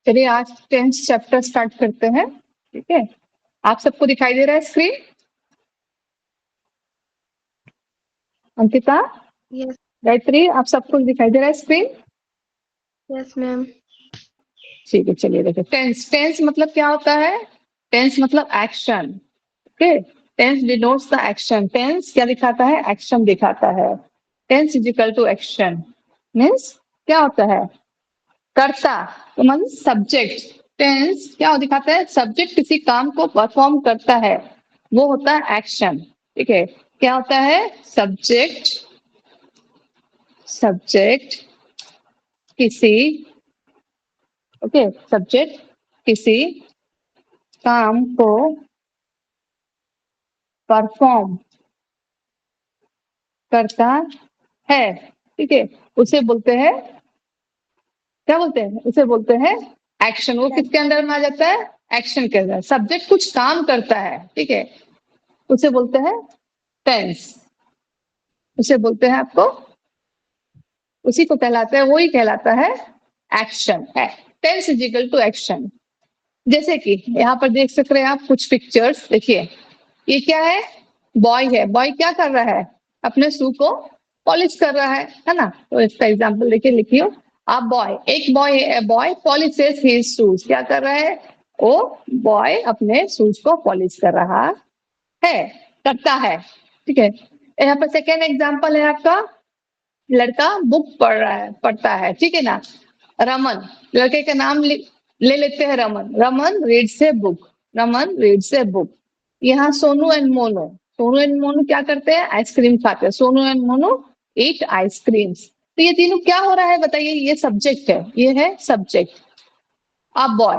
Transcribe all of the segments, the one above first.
चलिए आज 10th chapter start करते हैं। ठीक है, आप सबको दिखाई दे रहा है स्क्रीन? अंकिता, यस गायत्री, आप सबको दिखाई दे रहा है स्क्रीन? Yes ma'am. ठीक है, चलिए देखो टेंस। टेंस मतलब क्या होता है? टेंस मतलब action. Okay, tense denotes the action. Tense क्या दिखाता है? एक्शन दिखाता है। Tense is equal to action. Means क्या होता है? कर्ता, तो मतलब सब्जेक्ट। टेंस क्या दिखाता है? सब्जेक्ट किसी काम को परफॉर्म करता है, वो होता है एक्शन। ठीक है, क्या होता है? सब्जेक्ट, सब्जेक्ट किसी, ओके, सब्जेक्ट किसी काम को परफॉर्म करता है। ठीक है, उसे बोलते हैं, क्या बोलते हैं? उसे बोलते हैं एक्शन। वो किसके अंदर में आ जाता है? एक्शन के अंदर। सब्जेक्ट कुछ काम करता है, ठीक है, उसे बोलते हैं टेंस। उसे बोलते हैं आपको, उसी को कहलाता है, वो ही कहलाता है एक्शन है। Tense is equal to action. जैसे कि यहाँ पर देख सक रहे हैं आप कुछ पिक्चर्स। देखिए ये क्या है? बॉय है। बॉय क्या कर रहा है? अपने शू को पॉलिश कर रहा है ना? तो इसका एग्जांपल देखिए, लिखियो। आप बॉय, एक बॉय है, बॉय पॉलिशेस हिज शूज। क्या कर रहा है? वो बॉय अपने शूज को पॉलिश कर रहा है, करता है। ठीक है, यहाँ पर सेकेंड एग्जांपल है आपका, लड़का बुक पढ़ रहा है, पढ़ता है, ठीक है ना? रमन, लड़के का नाम ले लेते हैं Raman. Raman reads a book. Raman reads a book. यहाँ सोनू एंड मोनू, सोनू एंड मोनू क्या करते हैं? आइसक्रीम खाते हैं। Sonu and Monu eat ice creams. तो ये तीनों क्या हो रहा है बताइए? ये सब्जेक्ट है, ये है सब्जेक्ट। आप बॉय,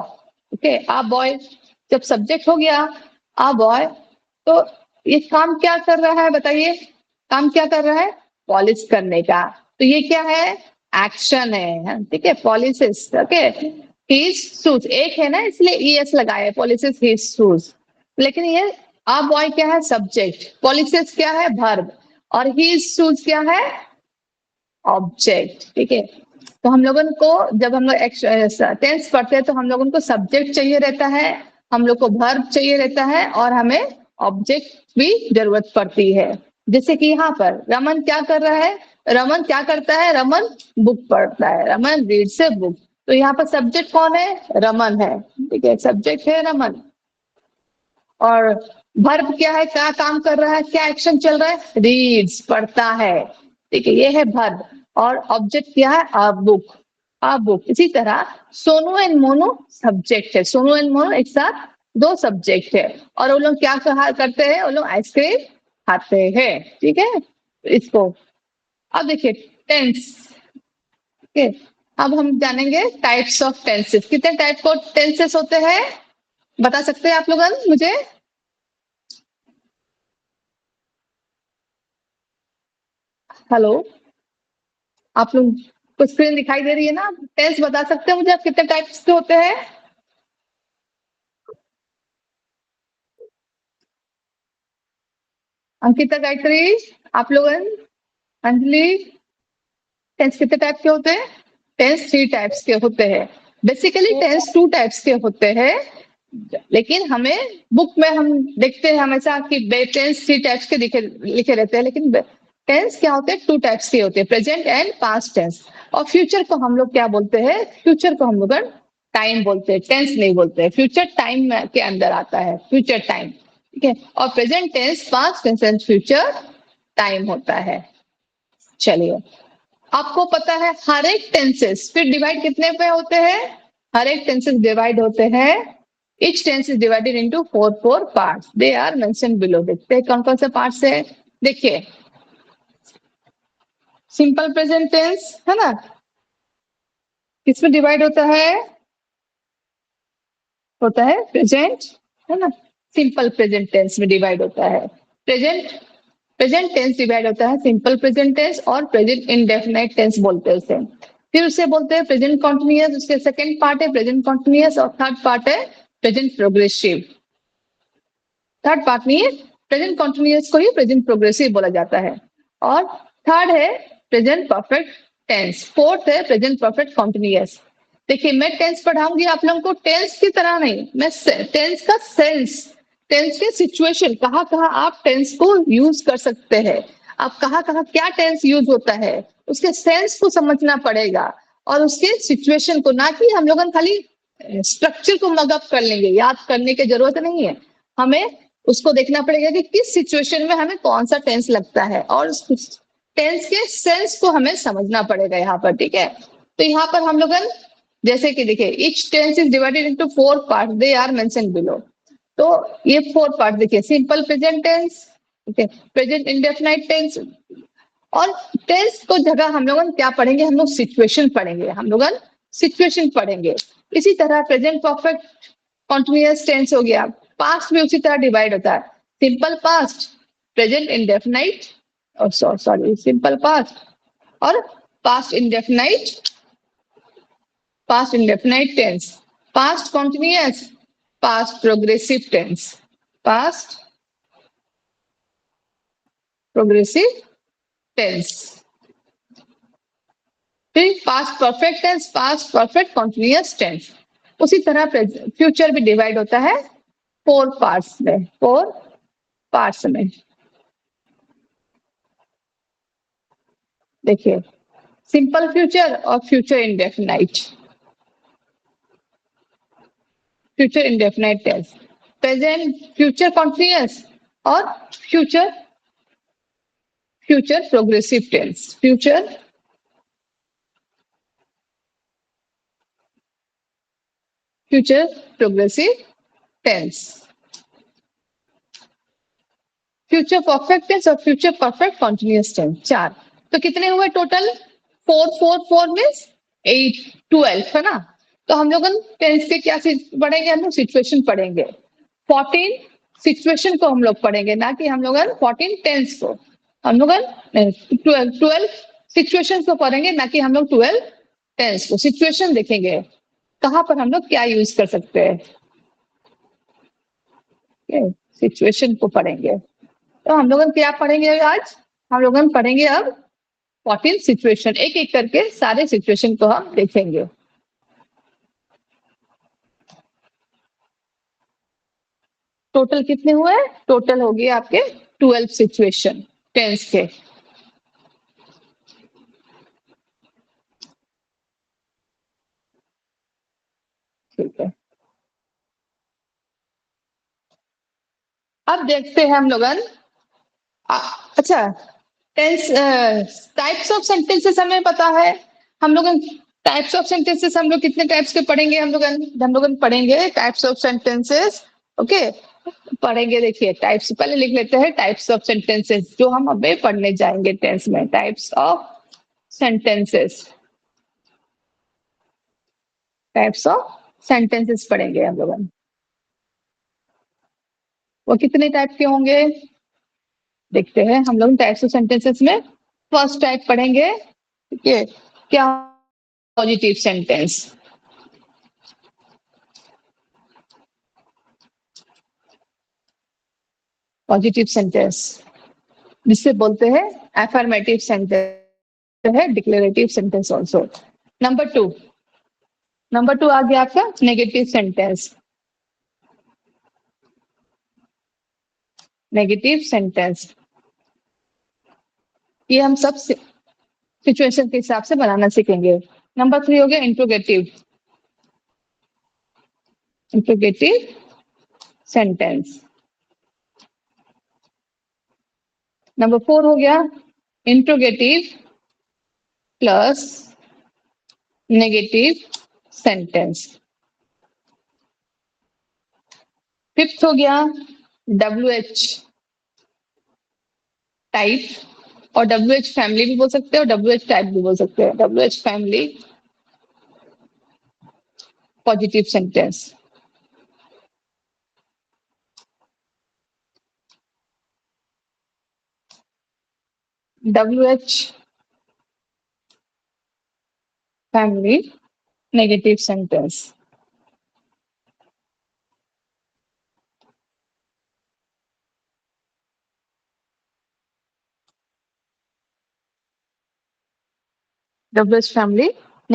ओके, आप बॉय, जब सब्जेक्ट हो गया आ बॉय, तो ये काम क्या कर रहा है बताइए? काम क्या कर रहा है? पॉलिश करने का। तो ये क्या है? एक्शन है, ठीक है, पॉलिशेस। ओके, हिज शूज, एक है ना इसलिए ईएस लगाया है, पॉलिशेस हिज शूज। लेकिन ये आ बॉय क्या है? सब्जेक्ट। पॉलिशेस क्या है? वर्ब। और हिज शूज क्या है? ऑब्जेक्ट। ठीक है, तो हम लोगों को जब हम लोग टेंस पढ़ते हैं तो हम लोगों को सब्जेक्ट चाहिए रहता है, हम लोग को वर्ब चाहिए रहता है, और हमें ऑब्जेक्ट भी जरूरत पड़ती है। जैसे कि यहाँ पर रमन क्या कर रहा है? रमन क्या करता है? रमन बुक पढ़ता है। Raman reads a book. तो यहाँ पर सब्जेक्ट कौन है? रमन है। ठीक है, सब्जेक्ट है रमन। और वर्ब क्या है? क्या काम कर रहा है? क्या एक्शन चल रहा है? रीड्स, पढ़ता है। ठीक है, ये है वर्ब। और ऑब्जेक्ट क्या है? A book. A book. इसी तरह सोनू एंड मोनू सब्जेक्ट है। सोनू एंड मोनू एक साथ दो सब्जेक्ट है, और वो लोग क्या करते हैं? वो लोग आइसक्रीम खाते हैं। ठीक है, इसको अब देखिए टेंस। ओके, अब हम जानेंगे टाइप्स ऑफ टेंसेस। कितने टाइप को टेंसेस होते हैं बता सकते हैं आप लोग मुझे? हेलो, आप लोग को स्क्रीन दिखाई दे रही है ना? टेंस बता सकते हैं मुझे आप कितने टाइप्स के होते हैं? अंकिता, गायत्री, आप लोग, अंजलि, टेंस कितने टाइप के होते हैं? टेंस 3 टाइप्स के होते हैं। बेसिकली टेंस 2 टाइप्स के होते हैं, लेकिन हमें बुक में हम देखते हैं हमेशा कि टेंस 3 टाइप्स के लिखे रहते हैं, लेकिन टेंस क्या होते हैं? 2 टाइप्स के होते हैं, प्रेजेंट एंड पास्ट टेंस। और फ्यूचर को हम लोग क्या बोलते हैं? फ्यूचर को हम लोग टाइम बोलते हैं, टेंस नहीं बोलते हैं। फ्यूचर टाइम के अंदर आता है, फ्यूचर टाइम। ठीक है, और present tense, past tense and future time होता है। चलिए, आपको पता है हर एक टेंसेस फिर डिवाइड कितने पे होते हैं? हर एक टेंसेस डिवाइड होते हैं, each tense is divided into four parts. They are mentioned below. देखते हैं कौन कौन से पार्ट्स है। देखिए, सिंपल प्रेजेंट टेंस है ना, किसमें डिवाइड होता है? होता है प्रेजेंट, है ना? सिंपल प्रेजेंट टेंस में डिवाइड होता है। प्रेजेंट टेंस डिवाइड होता है सिंपल प्रेजेंट टेंस और प्रेजेंट इंडेफिनाइट टेंस बोलते हैं उसे। फिर उसे बोलते हैं प्रेजेंट कॉन्टिन्यूअस। उसके सेकंड पार्ट है प्रेजेंट कॉन्टिन्यूअस, और थर्ड पार्ट है प्रेजेंट प्रोग्रेसिव। थर्ड पार्ट में प्रेजेंट कॉन्टिन्यूअस को ही प्रेजेंट प्रोग्रेसिव बोला जाता है। और थर्ड है प्रेजेंट परफेक्ट टेंस। फोर्थ है प्रेजेंट परफेक्ट कॉन्टिन्यूअस। देखिए मैं टेंस पढ़ाऊंगी आप लोगों को टेंस की तरह नहीं, मैं टेंस का सेंस, टेंस के सिचुएशन, कहाँ कहाँ आप टेंस को यूज कर सकते हैं, आप कहाँ कहाँ क्या टेंस यूज होता है, उसके सेंस को समझना पड़ेगा और उसके सिचुएशन को, ना कि हम लोग खाली स्ट्रक्चर को मगअप कर लेंगे, याद करने की जरूरत नहीं है, हमें उसको देखना पड़ेगा कि किस सिचुएशन में हमें कौन सा टेंस लगता है और टेंस के सेंस को हमें समझना पड़ेगा यहाँ पर, ठीक है। तो यहाँ पर हम लोग जैसे कि देखिए each tense is divided into 4 part, they are mention below. तो ये 4 पार्ट देखिए, simple present tense, okay, present indefinite tense, और टेंस को जगह हम लोग क्या पढ़ेंगे, हम लोग सिचुएशन पढ़ेंगे, हम लोग सिचुएशन पढ़ेंगे। इसी तरह प्रेजेंट परफेक्ट कॉन्टिन्यूअस टेंस हो गया, पास्ट भी उसी तरह डिवाइड होता है, सिंपल पास्ट, प्रेजेंट इंडेफिनाइट, और सॉरी सिंपल पास्ट और past indefinite, past indefinite tense, past continuous, past progressive tense, past progressive tense, फिर past perfect tense, past perfect continuous tense। उसी तरह फ्यूचर भी डिवाइड होता है 4 पार्ट्स में, 4 पार्ट्स में। देखिए सिंपल फ्यूचर और future indefinite, future indefinite tense, present future continuous और future future progressive tense, future future progressive tense, future perfect tense और फ्यूचर परफेक्ट कॉन्टिन्यूअस टेंस, 4। तो कितने हुए टोटल, 4 4 4 मीन्स 8 12 है ना। तो हम लोग टेंस के क्या पढ़ेंगे, हम लोग सिचुएशन पढ़ेंगे, 14 सिचुएशन को हम लोग पढ़ेंगे, ना कि हम लोग 14 टेंस को, हम लोग 12 सिचुएशन को पढ़ेंगे, ना कि हम लोग 12 टेंस को। सिचुएशन देखेंगे कहाँ पर हम लोग क्या यूज कर सकते हैं, सिचुएशन को पढ़ेंगे। तो हम लोग क्या पढ़ेंगे आज, हम लोग पढ़ेंगे अब 14 सिचुएशन, एक एक करके सारे सिचुएशन को हम देखेंगे। टोटल कितने हुए, टोटल हो गए आपके 12 सिचुएशन टेंस के। ठीक है, अब देखते हैं हम लोग अच्छा टेंस टाइप्स ऑफ सेंटेंसेस हमें पता है, हम लोग टाइप्स ऑफ सेंटेंसेस हम लोग कितने टाइप्स के पढ़ेंगे, हम लोग पढ़ेंगे टाइप्स ऑफ सेंटेंसेस, ओके पढ़ेंगे। देखिए टाइप्स पहले लिख लेते हैं, टाइप्स ऑफ सेंटेंसेस जो हम अभी पढ़ने जाएंगे टेंस में, types of sentences, types of sentences पढ़ेंगे हम लोग। वो कितने टाइप के होंगे देखते हैं हम लोग टाइप्स ऑफ सेंटेंसेस में। फर्स्ट टाइप पढ़ेंगे, ठीक है, क्या, पॉजिटिव सेंटेंस, पॉजिटिव सेंटेंस जिससे बोलते हैं एफर्मेटिव सेंटेंस है, declarative sentence also. Number 2, number 2 आ गया आपका नेगेटिव सेंटेंस, नेगेटिव सेंटेंस ये हम सब सिचुएशन के हिसाब से बनाना सीखेंगे। नंबर 3 हो गया इंट्रोगेटिव, इंट्रोगेटिव सेंटेंस। नंबर 4 हो गया interrogative plus negative sentence. Fifth हो गया WH टाइप, और WH फैमिली भी बोल सकते हैं और WH टाइप भी बोल सकते हैं, WH family positive sentence. WH family negative sentence. WH family